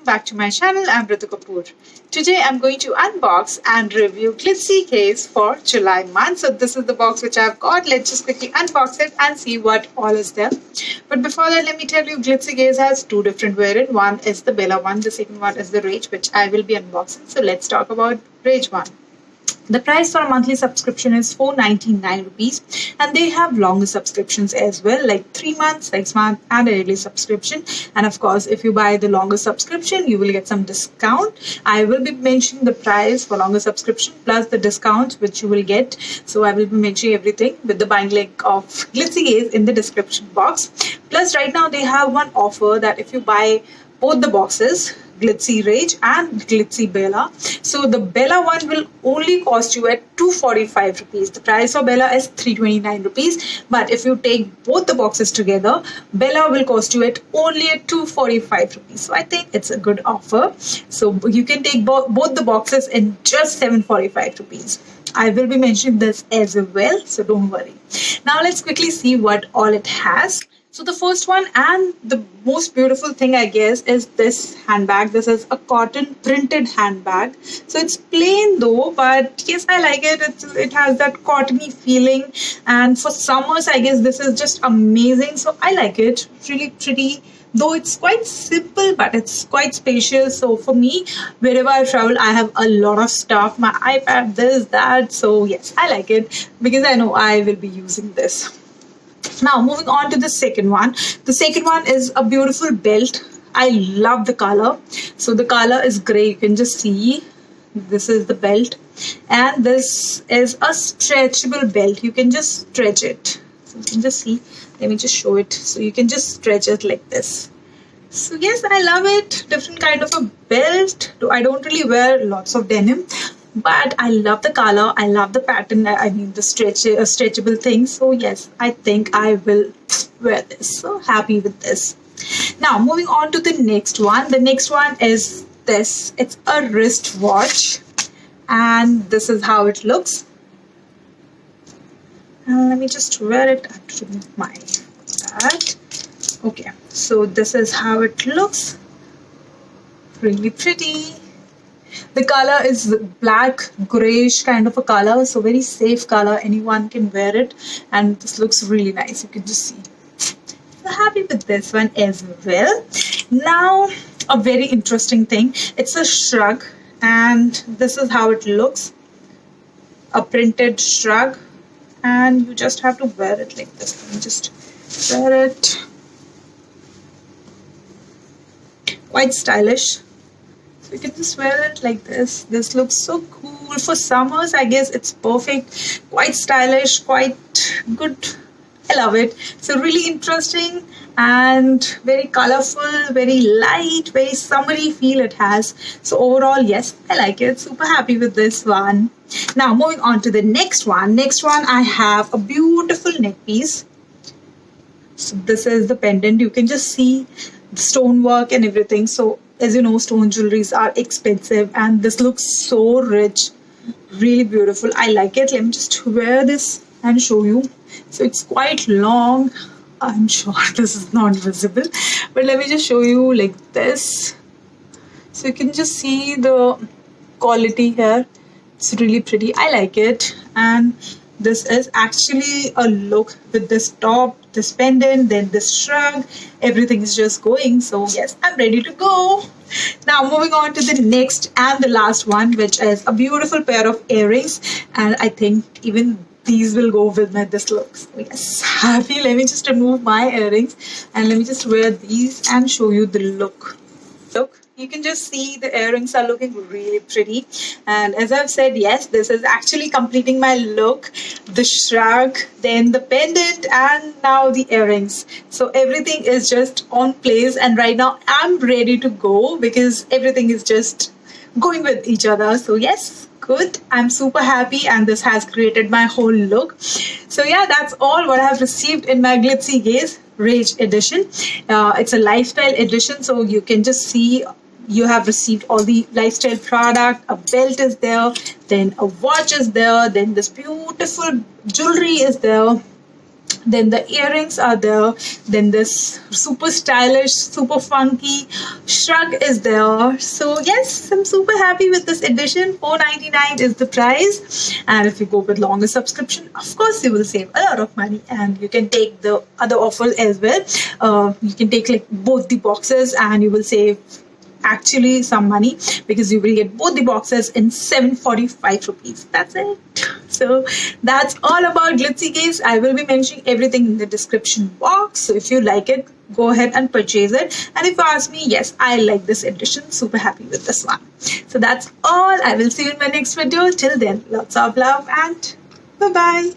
back to my channel. I'm Ritu Kapoor. Today I'm going to unbox and review Glitzy Gaze for July month. So this is the box which I've got. Let's just quickly unbox it and see what all is there. But before that, let me tell you, Glitzy Gaze has two different variants. One is the Bella one, the second one is the Rage, which I will be unboxing. So let's talk about Rage one. The price for a monthly subscription is ₹499, and they have longer subscriptions as well, like 3 months, 6 months, and a yearly subscription. And of course, if you buy the longer subscription, you will get some discount. I will be mentioning the price for longer subscription plus the discount which you will get. So I will be mentioning everything with the buying link of Glitzy Gaze in the description box. Plus, right now they have one offer that if you buy both the boxes, Glitzy Rage and Glitzy Bella. So the Bella one will only cost you at ₹245. The price for Bella is ₹329. But if you take both the boxes together, Bella will cost you at only at ₹245. So I think it's a good offer. So you can take both the boxes in just ₹745. I will be mentioning this as well, so don't worry. Now let's quickly see what all it has. So the first one and the most beautiful thing, I guess, is this handbag. This is a cotton printed handbag. So it's plain though, but yes, I like it. It has that cottony feeling. And for summers, I guess this is just amazing. So I like it. Really pretty. Though it's quite simple, but it's quite spacious. So for me, wherever I travel, I have a lot of stuff. My iPad, this, that. So yes, I like it because I know I will be using this. Now, moving on to the second one. The second one is a beautiful belt. I love the color. So the color is gray. You can just see this is the belt. And this is a stretchable belt. You can just stretch it. So you can just see. Let me just show it. So you can just stretch it like this. So yes, I love it. Different kind of a belt. I don't really wear lots of denim, but I love the color. I love the pattern. I mean the stretchable thing. So yes, I think I will wear this. So happy with this. Now moving on to the next one. The next one is this. It's a wristwatch, and this is how it looks. Let me just wear it. I have to remove my that. Okay, so this is how it looks. Really pretty. The color is black, grayish kind of a color. So very safe color. Anyone can wear it. And this looks really nice. You can just see. So happy with this one as well. Now, a very interesting thing. It's a shrug. And this is how it looks. A printed shrug. And you just have to wear it like this. Let me just wear it. Quite stylish. You can just wear it like this. This looks so cool. For summers, I guess it's perfect. Quite stylish, quite good. I love it. So really interesting and very colorful, very light, very summery feel it has. So overall, yes, I like it. Super happy with this one. Now moving on to the next one. Next one, I have a beautiful neck piece. So this is the pendant. You can just see the stonework and everything. So as you know, stone jewelries are expensive, and this looks so rich, really beautiful. I like it. Let me just wear this and show you. So it's quite long. I'm sure this is not visible, but let me just show you like this. So you can just see the quality here. It's really pretty. I like it. And this is actually a look with this top, this pendant, then this shrug. Everything is just going. So yes, I'm ready to go. Now moving on to the next and the last one, which is a beautiful pair of earrings. And I think even these will go with this look. So yes, happy. Let me just remove my earrings and let me just wear these and show you the look. Look. You can just see the earrings are looking really pretty. And as I've said, yes, this is actually completing my look. The shrug, then the pendant, and now the earrings. So everything is just on place. And right now I'm ready to go because everything is just going with each other. So yes, good. I'm super happy, and this has created my whole look. So yeah, that's all what I have received in my Glitzy Gaze Rage edition. It's a lifestyle edition, so you can just see you have received all the lifestyle product. A belt is there, then a watch is there, then this beautiful jewelry is there, Then the earrings are there. Then this super stylish, super funky shrug is there. So yes, I'm super happy with this edition. $4.99 is the price. And if you go with longer subscription, of course you will save a lot of money. And you can take the other offers as well. You can take like both the boxes and you will save actually some money, because you will get both the boxes in 745 rupees. That's it. So that's all about Glitzy Gaze. I will be mentioning everything in the description box. So if you like it, go ahead and purchase it. And if you ask me, yes, I like this edition. Super happy with this one. So that's all. I will see you in my next video. Till then, lots of love and bye-bye.